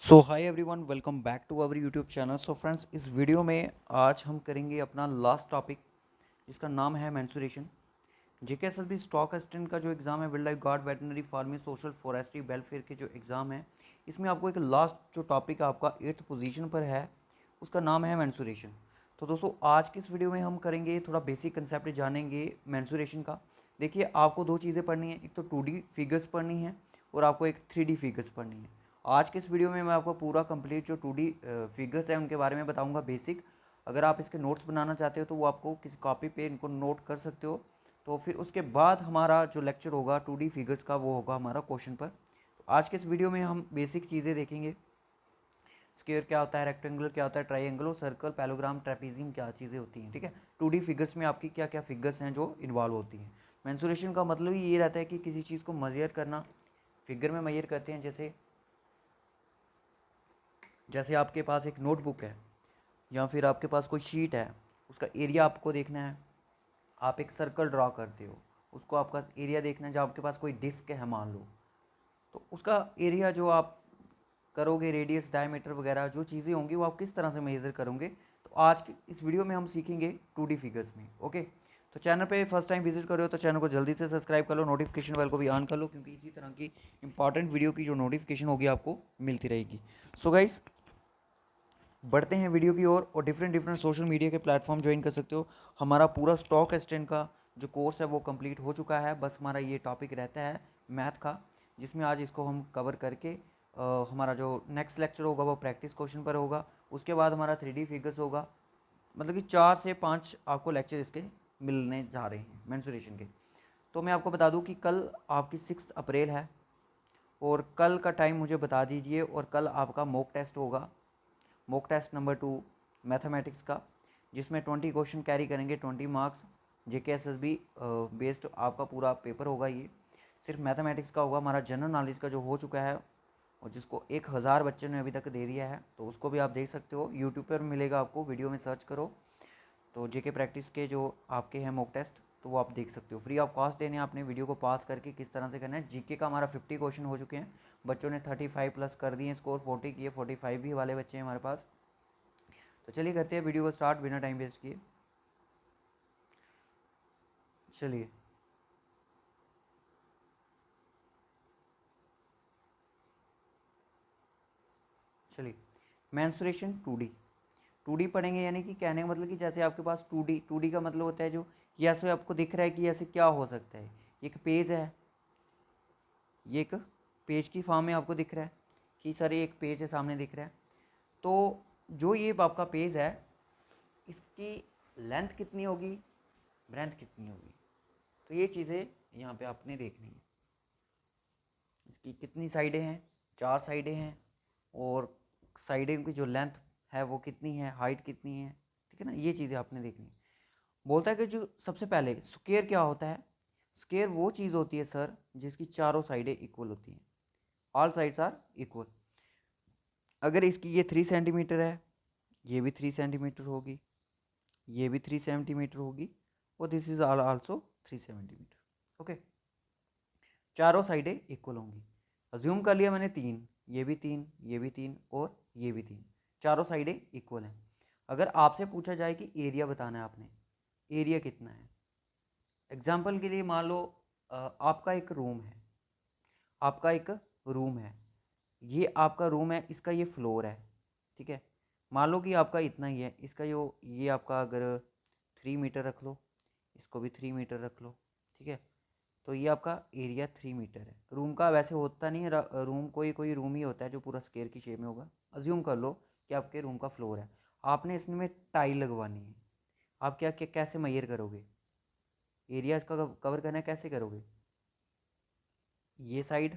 So hi everyone, welcome back to our YouTube channel. So friends, इस video में आज हम करेंगे अपना लास्ट टॉपिक जिसका नाम है मेंसुरेशन। जेकेएसएसबी स्टॉक असिस्टेंट का जो एग्ज़ाम है, wild life guard, veterinary farming, social forestry welfare के जो एग्ज़ाम है, इसमें आपको एक लास्ट जो टॉपिक आपका 8th पोजीशन पर है उसका नाम है मेंसुरेशन। तो दोस्तों, आज की इस वीडियो में हम करेंगे थोड़ा बेसिक कंसेप्ट जानेंगे मेंसुरेशन का। देखिए, आपको दो चीज़ें पढ़नी है, एक तो 2D फिगर्स पढ़नी है और आपको एक 3D फिगर्स पढ़नी है। आज के इस वीडियो में मैं आपको पूरा कंप्लीट जो 2D फिगर्स हैं उनके बारे में बताऊंगा बेसिक। अगर आप इसके नोट्स बनाना चाहते हो तो वो आपको किसी कॉपी पे इनको नोट कर सकते हो। तो फिर उसके बाद हमारा जो लेक्चर होगा 2D फिगर्स का वो होगा हमारा क्वेश्चन पर। तो आज के इस वीडियो में हम बेसिक चीज़ें देखेंगे। स्क्वायर क्या होता है, रेक्टेंगुलर क्या होता है, ट्राइंगल और सर्कल, पैलोग्राम, ट्रेपीजियम क्या चीज़ें होती हैं। ठीक है, 2D फिगर्स में आपकी क्या क्या फिगर्स हैं जो इन्वॉल्व होती हैं। मेंसुरेशन का मतलब ही ये रहता है कि किसी चीज़ को मेजर करना। फिगर में मेजर करते हैं, जैसे जैसे आपके पास एक नोटबुक है या फिर आपके पास कोई शीट है, उसका एरिया आपको देखना है। आप एक सर्कल ड्रा करते हो, उसको आपका एरिया देखना है। जब आपके पास कोई डिस्क है मान लो, तो उसका एरिया जो आप करोगे, रेडियस, डायमीटर वगैरह जो चीज़ें होंगी वो आप किस तरह से मेज़र करोगे। तो आज की इस वीडियो में हम सीखेंगे 2D फिगर्स में। ओके, तो चैनल पे फर्स्ट टाइम विजिट कर रहे हो तो चैनल को जल्दी से सब्सक्राइब कर लो, नोटिफिकेशन बेल को भी ऑन कर लो, क्योंकि इसी तरह की इंपॉर्टेंट वीडियो की जो नोटिफिकेशन होगी आपको मिलती रहेगी। सो गाइस, बढ़ते हैं वीडियो की ओर। और डिफरेंट डिफरेंट सोशल मीडिया के प्लेटफॉर्म ज्वाइन कर सकते हो। हमारा पूरा स्टॉक एक्सटेंड का जो कोर्स है वो कंप्लीट हो चुका है। बस हमारा ये टॉपिक रहता है मैथ का, जिसमें आज इसको हम कवर करके हमारा जो नेक्स्ट लेक्चर होगा वो प्रैक्टिस क्वेश्चन पर होगा। उसके बाद हमारा 3D फिगर्स होगा। मतलब कि 4 से 5 आपको लेक्चर इसके मिलने जा रहे हैं मेंसुरेशन के। तो मैं आपको बता दूं कि कल आपकी 6 अप्रैल है और कल का टाइम मुझे बता दीजिए। और कल आपका मॉक टेस्ट होगा, मॉक टेस्ट नंबर 2 मैथमेटिक्स का, जिसमें 20 क्वेश्चन कैरी करेंगे, 20 मार्क्स। जेकेएसएसबी बेस्ड आपका पूरा पेपर होगा। ये सिर्फ मैथमेटिक्स का होगा। हमारा जनरल नॉलेज का जो हो चुका है और जिसको 1000 बच्चे ने अभी तक दे दिया है, तो उसको भी आप देख सकते हो, यूट्यूब पर मिलेगा आपको, वीडियो में सर्च करो तो जेके प्रैक्टिस के जो आपके हैं मॉक टेस्ट, तो वो आप देख सकते हो। फ्री ऑफ कॉस्ट देने आपने वीडियो को पास करके किस तरह से करना है। जीके का हमारा 50 क्वेश्चन हो चुके हैं, बच्चों ने 35 प्लस कर दिए स्कोर, 40 किए, 45 भी वाले बच्चे हैं हमारे पास। तो चलिए करते हैं वीडियो को स्टार्ट बिना टाइम वेस्ट किए। चलिए चलिए मेंसुरेशन 2D पढ़ेंगे। यानी कि कहने का मतलब कि जैसे आपके पास 2D का मतलब होता है जो ये ऐसे आपको दिख रहा है कि ऐसे क्या हो सकता है। एक पेज है, ये एक पेज की फॉर्म में आपको दिख रहा है कि सर ये एक पेज है, सामने दिख रहा है। तो जो ये आपका पेज है, इसकी लेंथ कितनी होगी, ब्रेंथ कितनी होगी, तो ये चीज़ें यहाँ पे आपने देखनी है। इसकी कितनी साइडें हैं, 4 साइडें हैं। और साइडें की जो लेंथ है वो कितनी है, हाइट कितनी है, ठीक है ना, ये चीज़ें आपने देखनी है। बोलता है कि जो सबसे पहले स्क्वायर क्या होता है। स्क्वायर वो चीज़ होती है सर जिसकी चारों साइडें इक्वल होती हैं, ऑल साइड्स आर इक्वल। अगर इसकी ये 3 सेंटीमीटर है, ये भी 3 सेंटीमीटर होगी, ये भी 3 सेंटीमीटर होगी, और this is also 3 centimetre. Okay, चारों साइडें इक्वल होंगी। अज्यूम कर लिया मैंने 3, ये भी 3, ये भी 3 और ये भी 3, चारों साइडें इक्वल हैं। अगर आपसे पूछा जाए कि एरिया बताना है आपने, एरिया कितना है, एग्जाम्पल के लिए मान लो आपका एक रूम है, आपका एक रूम है, ये आपका रूम है, इसका ये फ्लोर है, ठीक है। मान लो कि आपका इतना ही है, इसका जो ये आपका अगर 3 मीटर रख लो, इसको भी 3 मीटर रख लो, ठीक है। तो ये आपका एरिया 3 मीटर है। रूम का वैसे होता नहीं है, रूम कोई कोई रूम ही होता है जो पूरा स्क्वायर की शेप में होगा। अज्यूम कर लो कि आपके रूम का फ्लोर है, आपने इसमें टाइल लगवानी है। आप क्या क्या कैसे मेजर करोगे, एरिया इसका कवर करना है, कैसे करोगे, ये साइड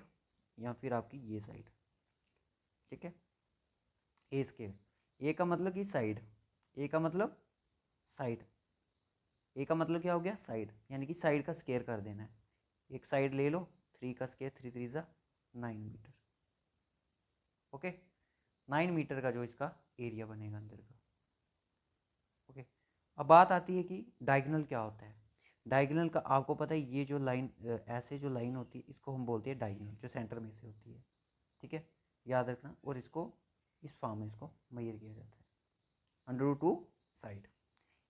या फिर आपकी ये साइड, ठीक है। ए स्क्वायर, ए का मतलब कि साइड, ए का मतलब साइड, ए का मतलब क्या हो गया, साइड, यानी कि साइड का स्क्वायर कर देना है। एक साइड ले लो, 3 का स्क्वायर, 3 3 9 मीटर। ओके, 9 मीटर का जो इसका एरिया बनेगा अंदर का। ओके, अब बात आती है कि डायगोनल क्या होता है। डायगोनल का आपको पता है, ये जो लाइन ऐसे जो लाइन होती है इसको हम बोलते हैं डायगोनल, जो सेंटर में से होती है, ठीक है। याद रखना, और इसको इस फॉर्म में इसको मेजर किया जाता है अंडर रूट 2 साइड।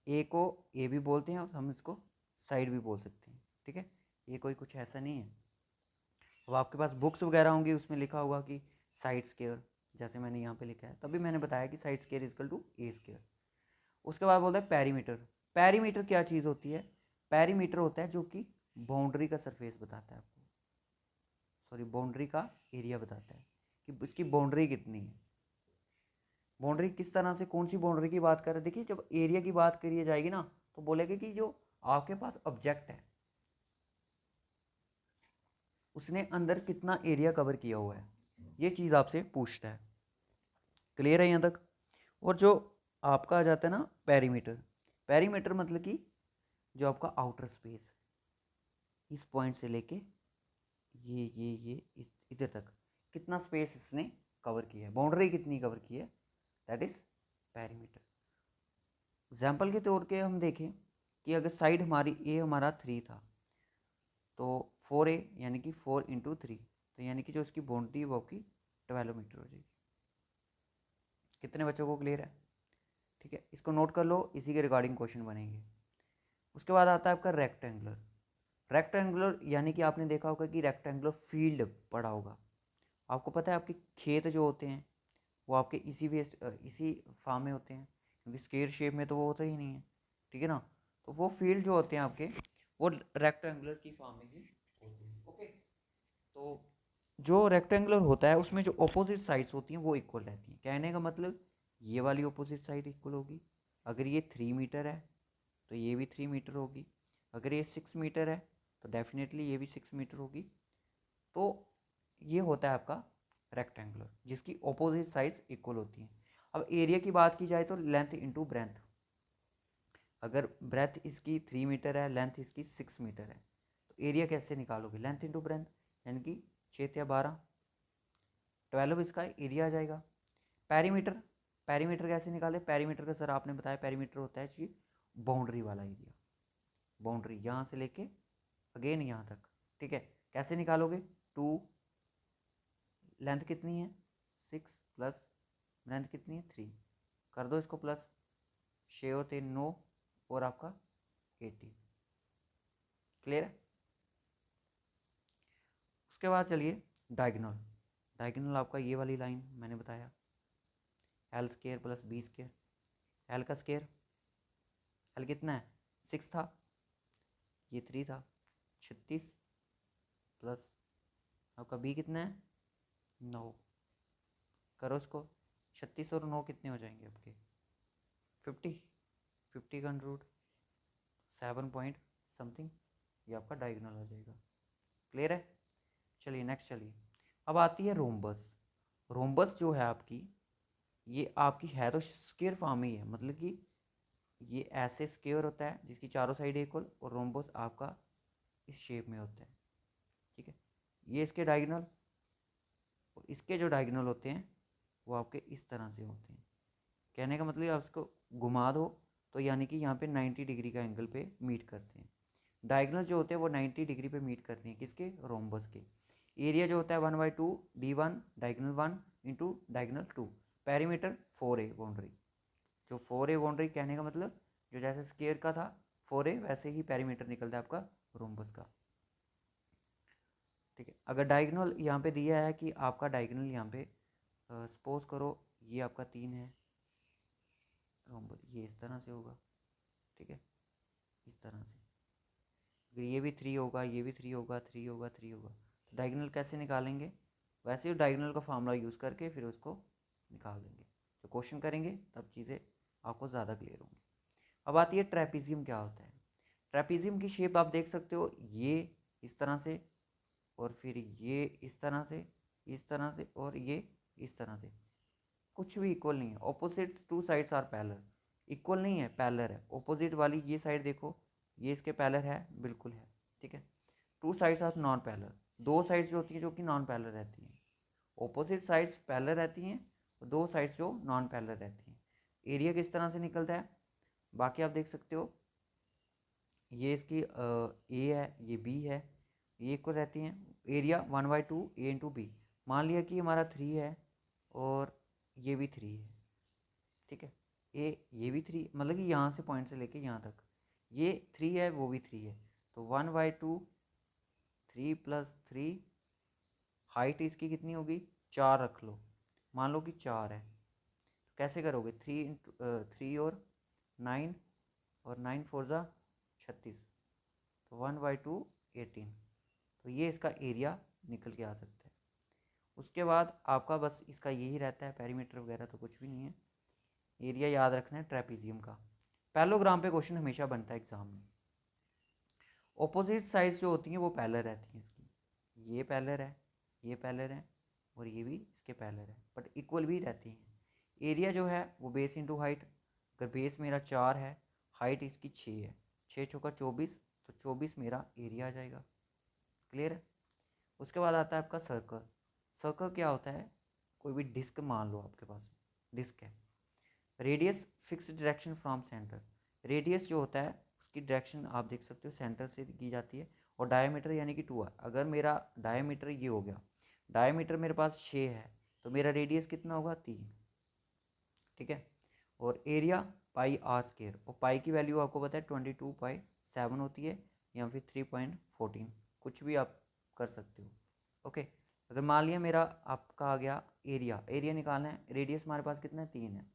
ए को ए भी बोलते हैं और हम इसको साइड भी बोल सकते हैं, ठीक है। ये कोई कुछ ऐसा नहीं है। अब आपके पास बुक्स वगैरह होंगी, उसमें लिखा होगा कि साइड स्क्वायर, जैसे मैंने यहाँ पे लिखा है, तभी मैंने बताया कि side square is equal to a square. उसके बाद बोलता है पेरीमीटर। पेरीमीटर क्या चीज़ होती है? पेरीमीटर होता है जो कि बाउंड्री का सरफेस बताता है आपको, सॉरी बाउंड्री का एरिया बताता है कि इसकी बाउंड्री कितनी है। बाउंड्री किस तरह से, कौन सी बाउंड्री की बात कर रहे हैं? देखिए जब एरिया की बात करी जाएगी ना, तो बोलेगा कि जो आपके पास ऑब्जेक्ट है उसने अंदर कितना एरिया कवर किया हुआ है, ये चीज़ आपसे पूछता है। क्लियर है यहाँ तक? और जो आपका आ जाता है ना पेरीमीटर, पेरीमीटर मतलब कि जो आपका आउटर स्पेस, इस पॉइंट से लेके ये इधर तक कितना स्पेस इसने कवर किया है, बाउंड्री कितनी कवर की है, दैट इज पेरीमीटर। एग्जाम्पल के तौर पे हम देखें कि अगर साइड हमारी ए हमारा 3 था, तो 4a यानी कि 4 इंटू 3, तो यानी कि जो इसकी बाउंड्री है वो आपकी 12 मीटर हो जाएगी। कितने बच्चों को क्लियर है? ठीक है, इसको नोट कर लो, इसी के रिगार्डिंग क्वेश्चन बनेंगे। उसके बाद आता है आपका रेक्टेंगुलर। रेक्टेंगुलर यानी कि आपने देखा होगा कि रेक्टेंगुलर फील्ड पड़ा होगा। आपको पता है आपके खेत जो होते हैं वो आपके इसी फार्म में होते हैं, क्योंकि स्क्वायर शेप में तो वो होता ही नहीं है, ठीक है ना। तो वो फील्ड जो होते हैं आपके वो रेक्टेंगुलर की फॉर्म में ही होते हैं। ओके, तो जो रेक्टेंगुलर होता है उसमें जो अपोजिट साइड्स होती हैं वो इक्वल रहती हैं। कहने का मतलब ये वाली अपोजिट साइड इक्वल होगी। अगर ये 3 मीटर है तो ये भी 3 मीटर होगी। अगर ये 6 मीटर है तो डेफिनेटली ये भी 6 मीटर होगी। तो ये होता है आपका रेक्टेंगुलर, जिसकी अपोजिट साइड्स इक्वल होती हैं। अब एरिया की बात की जाए तो लेंथ इंटू ब्रेंथ। अगर ब्रेथ इसकी 3 मीटर है, लेंथ इसकी 6 मीटर है, तो एरिया कैसे निकालोगे? लेंथ इंटू ब्रेंथ, यानी कि 6 या 12, 12 इसका एरिया आ जाएगा। पेरीमीटर, पेरीमीटर कैसे निकाले? पेरीमीटर का सर आपने बताया पेरीमीटर होता है जी बाउंड्री वाला एरिया, बाउंड्री यहाँ से लेके अगेन यहाँ तक, ठीक है। कैसे निकालोगे? 2, लेंथ कितनी है 6 प्लस लेंथ कितनी है 3, कर दो इसको प्लस, 6 होते 9 और आपका 80। क्लियर है? उसके बाद चलिए डायगोनल। डायगोनल आपका ये वाली लाइन मैंने बताया, L square plus B square. L का स्केयर, एल कितना है 6 था, ये 3 था, 36 प्लस आपका बी कितना है 9, करो इसको, 36 और 9 कितने हो जाएंगे आपके 50, 50 का रूट 7 पॉइंट समथिंग, ये आपका डायगोनल आ जाएगा। क्लियर है? चलिए नेक्स्ट चलिए। अब आती है रोम्बस। रोम्बस जो है आपकी, ये आपकी है तो स्क्वायर फॉर्म ही है, मतलब कि ये ऐसे स्क्वायर होता है जिसकी चारों साइड इक्वल, और रोम्बस आपका इस शेप में होता है, ठीक है। ये इसके डायगोनल, और इसके जो डायगोनल होते हैं वो आपके इस तरह से होते हैं। कहने का मतलब आप इसको घुमा दो तो यानी कि यहाँ पे 90 डिग्री का एंगल पे मीट करते हैं। डायगोनल जो होते हैं वो 90 डिग्री पे मीट करते हैं, किसके? रोम्बस के। एरिया जो होता है 1/2 D1 diagonal 1 into diagonal 2। Perimeter 4A boundary, जो 4A बाउंड्री कहने का मतलब जो जैसे स्क्वायर का था 4A, वैसे ही पेरीमीटर निकलता है आपका रोम्बस का, ठीक है। अगर डायगोनल यहाँ पे दिया है कि आपका डायगोनल यहाँ पे सपोज करो ये आपका 3 है रोम्बस, ये इस तरह से होगा, ठीक है, इस तरह से। अगर ये भी 3 होगा, ये भी 3 होगा, 3 होगा, 3 होगा, तो डायगोनल कैसे निकालेंगे? वैसे ही डायगोनल का फार्मूला यूज़ करके फिर उसको निकाल देंगे। जो क्वेश्चन करेंगे तब चीज़ें आपको ज़्यादा क्लियर होंगी। अब आती है ट्रेपीजियम क्या होता है। ट्रेपीजियम की शेप आप देख सकते हो, ये इस तरह से, और फिर ये इस तरह से, इस तरह से, और ये इस तरह से। कुछ भी इक्वल नहीं है, opposites 2 sides are parallel. Equal नहीं है, पैरेलल है। ऑपोजिट वाली ये साइड देखो, ये इसके पैरेलल है, बिल्कुल है, ठीक है। 2 sides are non parallel, 2 sides जो होती हैं जो कि नॉन पैरेलल रहती हैं। ऑपोजिट साइड्स पैरेलल रहती हैं और 2 साइड्स जो नॉन पैरेलल रहती हैं। एरिया किस तरह से निकलता है बाकी आप देख सकते हो, ये इसकी ए है, ये बी है, ये इक्वल रहती हैं। एरिया 1/2 A इंटू बी, मान लिया कि हमारा 3 है और ये भी 3 है, ठीक है। ये भी 3, मतलब कि यहाँ से पॉइंट से लेके यहाँ तक ये 3 है, वो भी 3 है, तो 1/2 3+3, हाइट इसकी कितनी होगी 4 रख लो, मान लो कि 4 है, तो कैसे करोगे 3 और 9, और 9 4 ज़ा 36, तो 1/2 18, तो ये इसका एरिया निकल के आ सकता है। उसके बाद आपका बस इसका यही रहता है, पेरीमीटर वगैरह तो कुछ भी नहीं है, एरिया याद रखना है ट्रेपीजियम का। पैरेललोग्राम पे क्वेश्चन हमेशा बनता है एग्जाम में। ऑपोजिट साइड्स जो होती हैं वो पैरेलल रहती हैं इसकी, ये पैरेलल है, ये पैरेलल है, और ये भी इसके पैरेलल है, बट इक्वल भी रहती हैं। एरिया जो है वो बेस इंटू हाइट, अगर बेस मेरा 4 है, हाइट इसकी 6 है, 6 चौका 24, तो 24 मेरा एरिया आ जाएगा। क्लियर है। उसके बाद आता है आपका सर्कल। सर्कल क्या होता है, कोई भी डिस्क मान लो आपके पास डिस्क है, radius fix direction from centre, radius जो होता है उसकी डायरेक्शन आप देख सकते हो सेंटर से की जाती है, और डायमीटर यानी कि 2 है। अगर मेरा डायमीटर ये हो गया, डायमीटर मेरे पास 6 है, तो मेरा रेडियस कितना होगा 3, ठीक है। और एरिया πr², और पाई की वैल्यू आपको पता है 22/7 होती है, या फिर 3.14, कुछ भी आप कर सकते हो, ओके। अगर मान लिया मेरा आपका आ गया एरिया, एरिया निकालना है, रेडियस हमारे पास कितना है 3 है,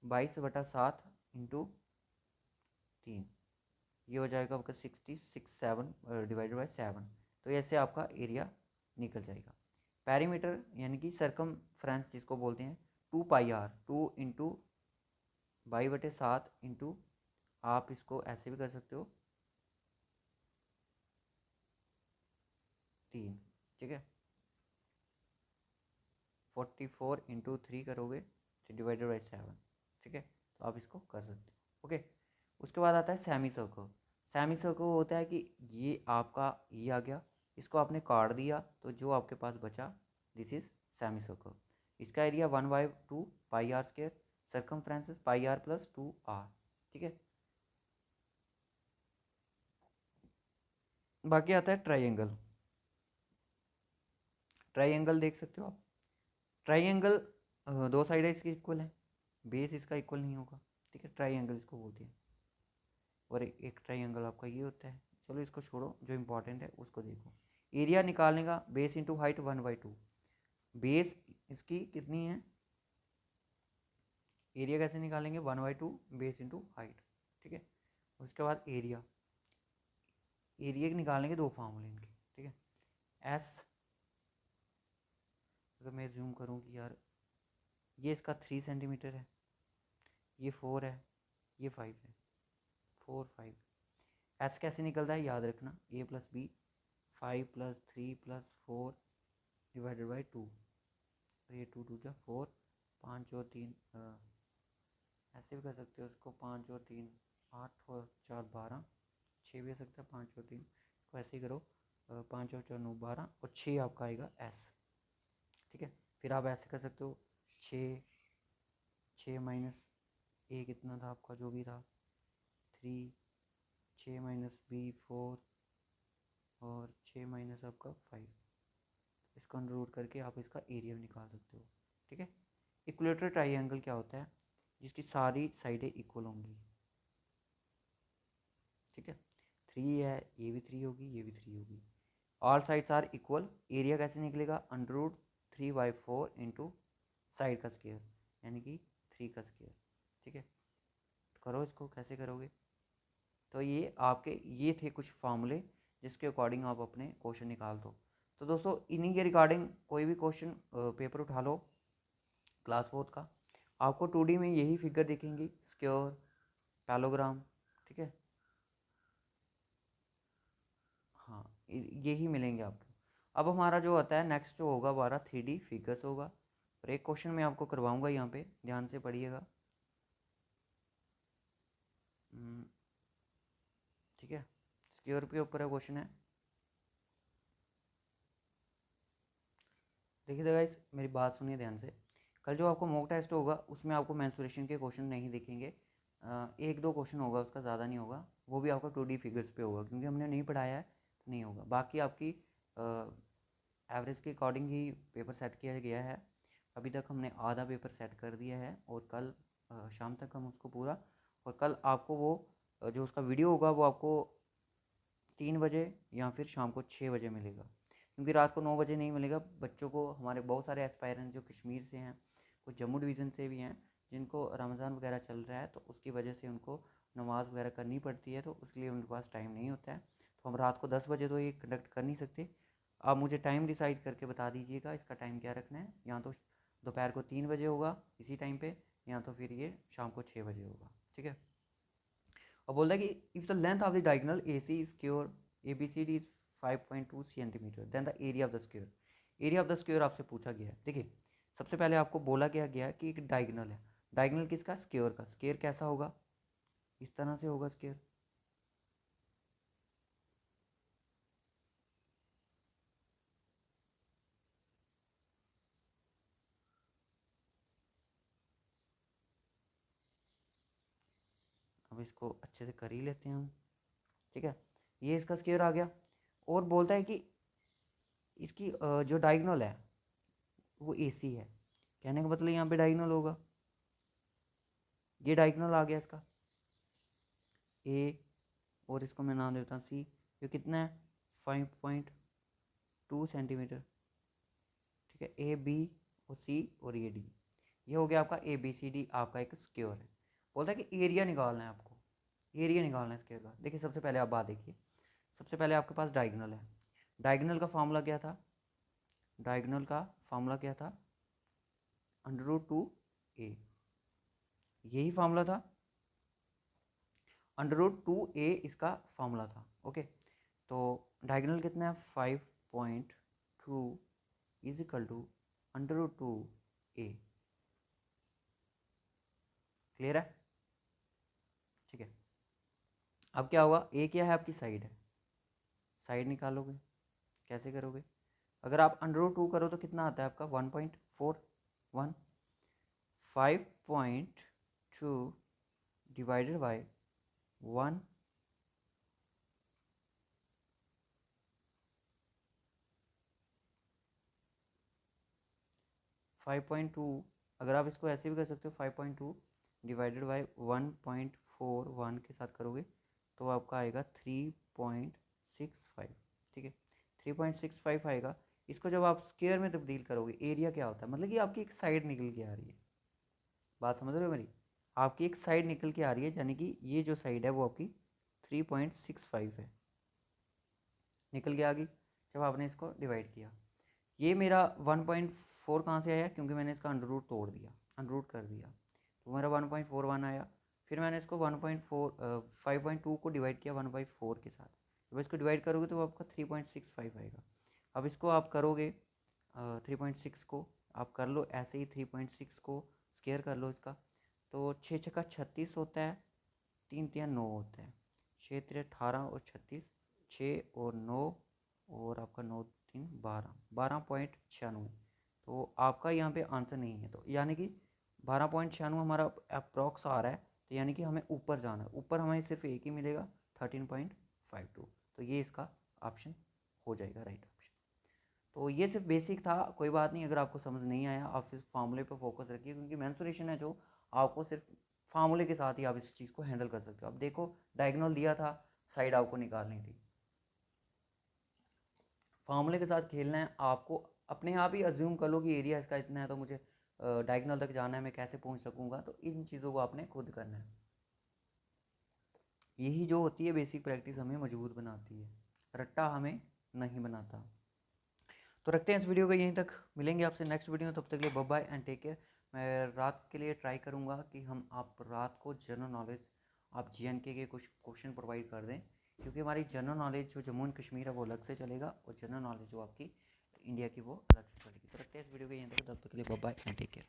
22/7 इंटू 3, ये हो जाएगा आपका 67 डिवाइडेड बाई 7, तो ऐसे आपका एरिया निकल जाएगा। पेरीमीटर यानी कि सरकमफ्रेंस जिसको बोलते हैं 2πr, 2 इंटू 22/7 इंटू, आप इसको ऐसे भी कर सकते हो 3, ठीक है। 44 इंटू 3 करोगे तो डिवाइडेड बाई 7, ठीक है, तो आप इसको कर सकते हो, ओके। उसके बाद आता है सेमी सर्कल। सेमी सर्कल होता है कि ये आपका ये आ गया, इसको आपने काट दिया, तो जो आपके पास बचा दिस इज सेमी सर्कल। इसका area 1/2 πr², circumference πr + 2r, ठीक है। बाकी आता है ट्राइंगल। ट्राइंगल देख सकते हो आप, ट्राइंगल दो साइड है इसकी इक्वल है, बेस इसका इक्वल नहीं होगा, ठीक है, ट्राइंगल इसको बोलते हैं। और एक ट्राइंगल आपका ये होता है, चलो इसको छोड़ो, जो इंपॉर्टेंट है उसको देखो। एरिया निकालने का बेस इंटू हाइट 1/2, बेस इसकी कितनी है, एरिया कैसे निकालेंगे 1/2 बेस इंटू हाइट, ठीक है। उसके बाद एरिया, एरिया निकालने के दो फार्मूले इनके, ठीक है। एस, अगर मैं जूम करूँ कि यार ये इसका 3 सेंटीमीटर है, ये 4 है, ये 5 है, 4 5, एस कैसे निकलता है याद रखना, a + b 5 + 3 + 4 डिवाइडेड बाई 2, और ये 2 2 जा 4, 5 और 3 ऐसे भी कर सकते हो उसको, 5 और 3 8 और 4 12, 6 भी हो सकता है, 5 और 3 को ऐसे ही करो, 5 और 4 9 12, और 6 आपका आएगा एस, ठीक है। फिर आप ऐसे कर सकते हो 6 6 माइनस ए कितना था आपका जो भी था 3, 6 माइनस बी 4, और 6 माइनस आपका 5, इसको अंडर रूट करके आप इसका एरिया भी निकाल सकते हो, ठीक है। इक्विलेटरल ट्राइंगल क्या होता है, जिसकी सारी साइडें इक्वल होंगी, ठीक है। 3 है, ये भी 3 होगी, ये भी 3 होगी, all sides are equal, area कैसे निकलेगा अंडर रूट 3/4 इंटू साइड का स्क्वायर यानी कि 3 का स्क्वायर, ठीक है। तो करो इसको, कैसे करोगे, तो ये आपके ये थे कुछ फार्मूले जिसके अकॉर्डिंग आप अपने क्वेश्चन निकाल दो। तो दोस्तों इन्हीं के रिगार्डिंग कोई भी क्वेश्चन पेपर उठा लो क्लास 4 का, आपको 2D में यही फिगर दिखेंगी, स्क्वायर, पैरेललोग्राम, ठीक है, हाँ यही मिलेंगे आपको। अब हमारा जो होता है नेक्स्ट जो होगा हमारा 3D फिगर्स होगा, और एक क्वेश्चन मैं आपको करवाऊंगा, यहाँ पे ध्यान से पढ़िएगा, ठीक है। स्क्वायर के ऊपर है क्वेश्चन है, देखिए गाइस मेरी बात सुनिए ध्यान से। कल जो आपको मॉक टेस्ट होगा उसमें आपको मेंसुरेशन के क्वेश्चन नहीं दिखेंगे, एक दो क्वेश्चन होगा, उसका ज़्यादा नहीं होगा, वो भी आपका 2D फिगर्स पे होगा, क्योंकि हमने नहीं पढ़ाया है तो नहीं होगा। बाकी आपकी एवरेज के अकॉर्डिंग ही पेपर सेट किया गया है। अभी तक हमने आधा पेपर सेट कर दिया है और कल शाम तक हम उसको पूरा, और कल आपको वो जो उसका वीडियो होगा वो आपको 3 बजे या फिर शाम को 6 बजे मिलेगा, क्योंकि रात को 9 बजे नहीं मिलेगा। बच्चों को, हमारे बहुत सारे एस्पायरेंट्स जो कश्मीर से हैं, कुछ जम्मू डिवीज़न से भी हैं, जिनको रमज़ान वगैरह चल रहा है, तो उसकी वजह से उनको नमाज़ वगैरह करनी पड़ती है, तो उसके लिए उनके पास टाइम नहीं होता है। तो हम रात को 10 बजे तो ये कंडक्ट कर नहीं सकते। आप मुझे टाइम डिसाइड करके बता दीजिएगा इसका टाइम क्या रखना है। या तो दोपहर को 3 बजे होगा इसी टाइम पे, या तो फिर ये शाम को 6 बजे होगा, ठीक है। और बोलता है कि if the length of the diagonal A C square A B C D is 5.2 centimetre then the area of the square. Area of the square आपसे पूछा गया है। देखिए, सबसे पहले आपको बोला गया कि एक डायगोनल है। डायगोनल किसका? स्क्योर का। स्क्वेयर कैसा होगा? इस तरह से होगा स्क्वेयर। अब इसको अच्छे से कर ही लेते हैं हम, ठीक है। ये इसका स्क्वायर आ गया। और बोलता है कि इसकी जो डायगोनल है वो AC है। कहने का मतलब यहाँ पे डायगोनल होगा, ये डायगोनल आ गया इसका A, और इसको मैं नाम देता हूँ C। ये कितना है? 5.2 सेंटीमीटर, ठीक है। AB और C और ये D, ये हो गया आपका ABCD, आपका एक स्क्वायर है। बोलता है कि एरिया निकालना है आपको, एरिया निकालना है स्क्वायर का। देखिए, सबसे पहले आप बात देखिए, सबसे पहले आपके पास डायगोनल है। डायगोनल का फार्मूला क्या था? डायगोनल का फार्मूला क्या था? √2a, यही फार्मूला था। √2a इसका फार्मूला था, ओके। तो डायगोनल कितना है? 5.2 is equal to √2a। Clear है? ठीक है। अब क्या होगा? a क्या है? आपकी साइड है। साइड निकालोगे, कैसे करोगे? अगर आप √2 करो तो कितना आता है आपका? 1.41। 5.2 डिवाइडेड बाय 1, 5.2, अगर आप इसको ऐसे भी कर सकते हो, 5.2 डिवाइडेड बाई 1.41 के साथ करोगे तो आपका आएगा 3.65, ठीक है। 3.65 आएगा। इसको जब आप स्क्वायर में तब्दील करोगे, एरिया क्या होता है? मतलब कि आपकी एक साइड निकल के आ रही है। बात समझ रहे हो मेरी? आपकी एक साइड निकल के आ रही है, यानी कि ये जो साइड है वो आपकी 3.65 है, निकल के आ गई जब आपने इसको डिवाइड किया। ये मेरा 1.4 कहाँ से आया? क्योंकि मैंने इसका अंडर रूट तोड़ दिया, अंडर रूट कर दिया, तो मेरा 1.41 आया। फिर मैंने इसको 5.2 को डिवाइड किया 1/4 के साथ। जब इसको डिवाइड करोगे तो आपका 3.65 आएगा। अब इसको आप करोगे 3.6 को आप कर लो ऐसे ही, 3.6 को स्केयर कर लो इसका, तो 6 छक्का 36 होता है, 3 तिया 9 होता है, 6 तिया 18 और 36, 6 और 9 और आपका 9 3 12, 12.96। तो आपका यहाँ पे आंसर नहीं है, तो यानी कि 12.96 हमारा अप्रॉक्स आ रहा है, तो यानी कि हमें ऊपर जाना है। ऊपर हमें सिर्फ एक ही मिलेगा 13.52, तो ये इसका ऑप्शन हो जाएगा, राइट ऑप्शन। तो ये सिर्फ बेसिक था, कोई बात नहीं। अगर आपको समझ नहीं आया आप सिर्फ फार्मूले पर फोकस रखिए, क्योंकि मेंसुरेशन है जो आपको सिर्फ फार्मूले के साथ ही आप इस चीज़ को हैंडल कर सकते हो। अब देखो, डायगोनल दिया था, साइड आपको निकालनी थी, फार्मूले के साथ खेलना है आपको। अपने आप ही अज्यूम कर लो कि एरिया इसका इतना है, तो मुझे डायगोनल तक जाना है, मैं कैसे पहुंच सकूंगा? तो इन चीज़ों को आपने खुद करना है। यही जो होती है बेसिक प्रैक्टिस हमें मजबूत बनाती है, रट्टा हमें नहीं बनाता। तो रखते हैं इस वीडियो को यहीं तक, मिलेंगे आपसे नेक्स्ट वीडियो में। तब तक के लिए bye bye and take care. मैं रात के लिए ट्राई करूँगा कि हम आप रात को जनरल नॉलेज, आप GNK के कुछ क्वेश्चन प्रोवाइड कर दें, क्योंकि हमारी जनरल नॉलेज जो जम्मू एंड कश्मीर है वो अलग से चलेगा, और जनरल नॉलेज जो आपकी इंडिया की वो अलग से चलेगी। तो रखते हैं इस वीडियो को यहीं तक, तब तक के लिए bye bye and take care.